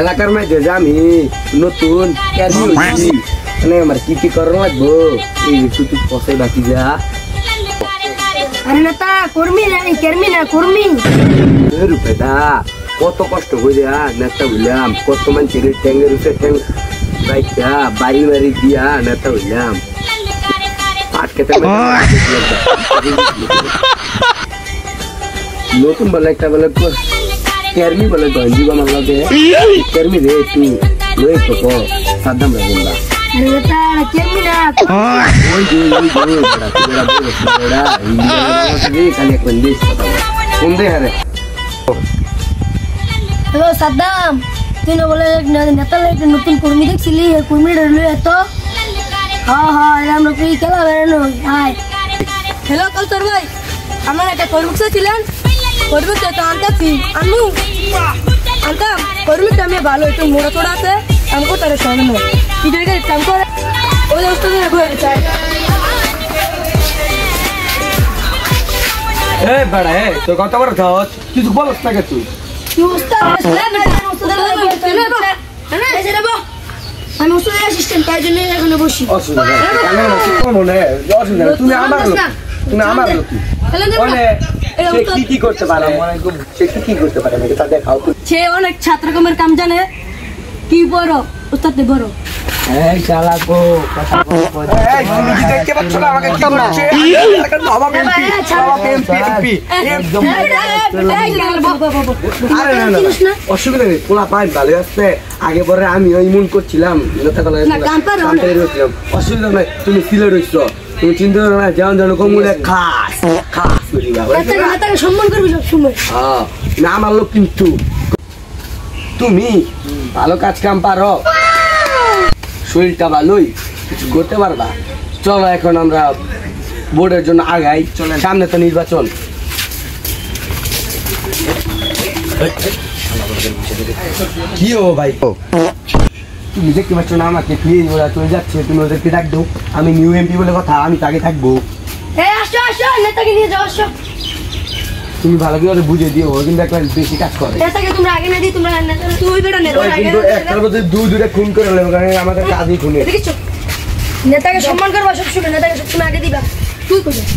এলাকার মধ্যে যে আমি নতুন ক্যারি হয়েছি মানে আমার কি করার লাগবো এই একটু তুই পথে বাকি যা আরে নেতা কর্মী না কর্মী না কর্মী রূপেদা কত কষ্ট করে নেতা হইলাম কত মানুষের ট্যাঙ্গের উপরে ট্যাঙ্গ বাইকটা বাড়ি বাড়ি দিয়া নেতা হইলাম আটকেতে নতুন বলে একটা বলে কেরমি বলে গঞ্জি বানাল লাগে কেরমি রে তুই লই তো সাদ্দাম রে বললা আরে নেতা কর্মী না ওই যে বড়া তোরা বড়া ইন্ডিয়া কানে কোন দেশ কথা কোন দে হারে হ্যালো সাদ্দাম তুই না বলে নেতা একটা নতুন কর্মী দেখছিলি কর্মীটা লই এত হ্যাঁ আমরা কি খেলা বেরানো হাই হ্যালো কালচার ভাই আমার একটা কর্মী ছিলেন কর্মী তো আনতাছি আনু আনতাম কর্মীটা আমি ভালো একটু মোড়া ছোড়া আছে আমাকে তার সঙ্গে নয় কি জায়গায় কাম করে ওই ওস্তাদ ঘরে চাই এ বড়া এ তো কত বড় থাস তুই তো বলছ না কে তুই কি ওস্তাদ আমি ওস্তাদের অ্যাসিস্ট্যান্ট তাই জন্য এখানে বসি অসুবিধা কেন মনে অসুবিধা তুমি আমার লোক মানে সে কি করতে পারে সে কি করতে পারে আমাকে তা দেখাও সে অনেক ছাত্রকমের কাম জানে কি বড় ওস্তাদ বড় এই শালা গো কথা বল এই তুমি কি দেখতে পাচ্ছ না আমাকে কি করছে বাবা এমপি একদম আরে না অসুবিধা নেই পোলা পাই ভালো আছে আগে পরে আমি ওই মন করছিলাম নেতা কলা অসুবিধা নাই তুমি সিলে রইছো তুমি চিন্তা করো না যেমন যেন কমুলে খাস করি বাবা নেতাকে সম্মান করবি সব সময় হ্যাঁ না আমার লোক কিন্তু তুমি ভালো কাজ কাম পারো শরীরটা ভালোই কিছু করতে পারবা চলো এখন আমরা বোর্ডের জন্য আগাই সামনে তো নির্বাচন কি ও ভাই তুমি দেখতে পাচ্ছ না আমাকে ওরা চলে যাচ্ছে তুমি ওদেরকে ডাক দাও আমি নিউ এমপি বলে কথা আমি তাকে থাকবো আসো নেতাকে নিয়ে যাও আসো তুমি ভালো করে বুঝে দিও ও কিন্তু একটা বেশি কাজ করে নেতাকে তোমরা আগে না দিই তোমরা তুই বেটা নেতা কিন্তু একটার মধ্যে দুইটা খুন করে নেবে কারণ আমাদের কাজই খুনে দেখছো নেতাকে সম্মান করবা সবসময় নেতাকে সবসময় আগে দিবা তুই কোথায়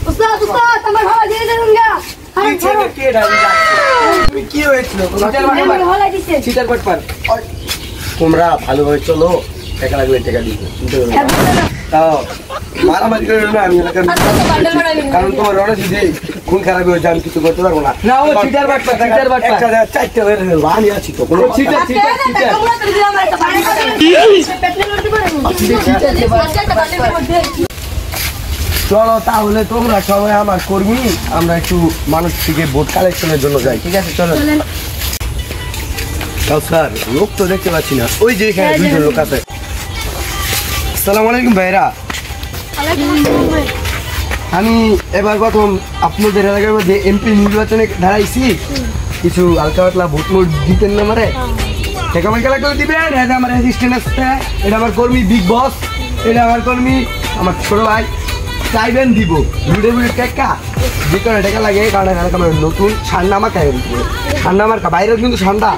ওস্তাদ তোমার ভালো দিয়ে দেন গা আরে ছাড়ো কে ডালি তুমি কি হয়েছিল ভালো দিছে চিটার পাট তোমরা ভালোভাবে চলো টাকা লাগবে টাকা দিতে তাও মারামারি করে না আমি কারণ তোমার রড়ে যদি খুন খারাপ হয়ে যায় আমি কিছু করতে পারবো না না ও চিটার বাট একটা চারটে হয়ে গেল আমি আছি তো কোনো চিটার চলো তাহলে তোমরা সবাই আমার কর্মী আমরা একটু মানুষ থেকে ভোট কালেকশনের জন্য যাই ঠিক আছে চলো স্যার লোক তো দেখতে পাচ্ছি না ওই যে এখানে দুইজন লোক আছে আসসালামু আলাইকুম ভাইরা আমি এবার প্রথম আপনাদের এলাকার মধ্যে এমপি নির্বাচনে দাঁড়াইছি কিছু হালকা পাতলা ভোট মোট দিতেন না আমারে টাকা পয়সা লাগলে দিবেন এটা আমার অ্যাসিস্ট্যান্ট আছে এটা আমার কর্মী বিগ বস এটা আমার কর্মী আমার ছোট ভাই চাইবেন দিব বুড়ে টাকা যে কোনো টাকা লাগে কারণ এলাকা আমার নতুন ঠান্ডা আমার খাই ঠান্ডা আমার বাইরেও কিন্তু ঠান্ডা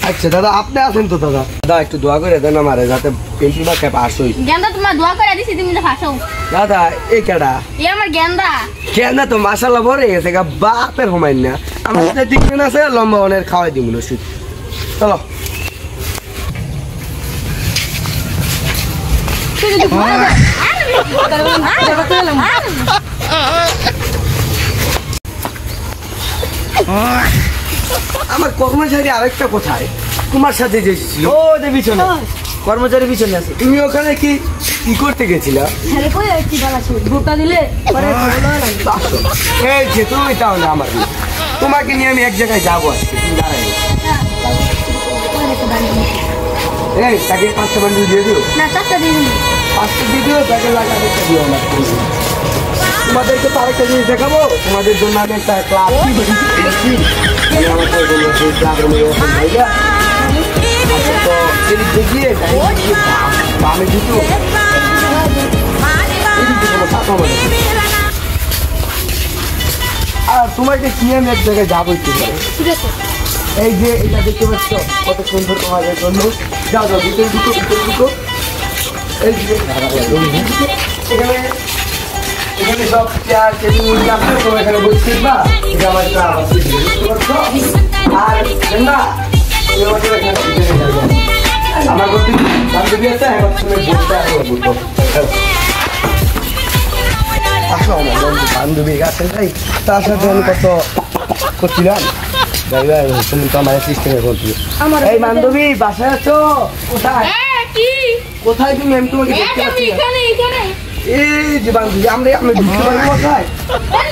আচ্ছা দাদা আপনি আছেন তো দাদা একটু দোয়া করে দেন আমারে যাতে এমপি বা পাস হই গেন্দা তোমার দোয়া করে দিছি তুমি তো ফাঁসাও দাদা এই কেডা এই আমার গেন্দা তো মাশাআল্লাহ ভরে গেছে গা বাপের হমাইন না আমার সাথে টিকবেন আছে লম্বা অনেক খাওয়াই দিব না শুধু চলো আমার কর্মচারী আরেকটা কোথায় তোমার সাথে যে ছিল ও যে পিছনে কর্মচারী পিছনে আছে তুমি ওখানে কি কি করতে গেছিলা এই যে তুমি তাহলে আমার তোমাকে নিয়ে আমি এক জায়গায় যাবো আজকে তুমি দাঁড়াই এই তাকে 5টা বান্ডিল দিয়ে দিও না 4টা দিয়ে দিন 5টা দিয়ে দিও তাকে লাগাতে দিও আমার তোমাদেরকে তো আরেকটা জিনিস দেখাবো তোমাদের জন্য আমি একটা ক্লাব দেখিয়ে বামে দুটো আর তোমাকে নিয়ে আমি এক জায়গায় যাবো একটু পরে। ঠিক আছে এই যে এটা দেখতে পাচ্ছ কত সুন্দর তোমাদের জন্য। যাও যাও ভিতরে ঢুকো ভিতরে ঢুকো। এই যে এখানে এখানে সব চেয়ার টেবিল আছে, তোমরা এখানে বসে বা এটা আমার একটা আবার বুঝতে পারছো। আর না তুমি আমাকে এখানে ভিতরে যাবে আমার করতে বান্ধবী আছে, এখন তুমি বলতে আসো বলবো। আসো আমার বন্ধু বান্ধবী আছে তাই তার সাথে আমি কত করছিলাম। তুমি তো আমার সিস্টেমে করছি। এই বান্ধবী বাসায় আছো? কোথায় কি কোথায় তুমি? আমি তোমাকে দেখতে পাচ্ছি না। এখানে এখানে এই যে বান্ধবী আমি ঢুকতে পারি কোথায়?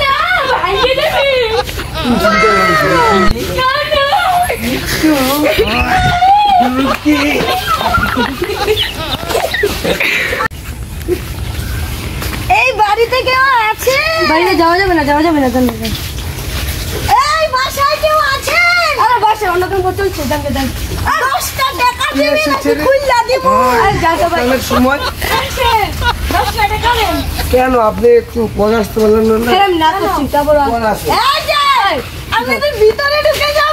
না ভাইকে দেবে এই বাড়িতে কেউ আছে? বাড়িতে যাওয়া যাবে না, যাওয়া যাবে না। এই বাসায় কেউ আছে? আরে বাসায় অন্য কেউ চলছে, জানতে জান 10টা টাকা দিবি নাকি খুইলা দিব? আরে যা তো ভাই অনেক সময় 10টা টাকা দেন। কেন আপনি একটু পড়ে আসতে পারলেন না? না করছি তারপর পড়ে আসে এই যে আমি তো ভিতরে ঢুকে যাব।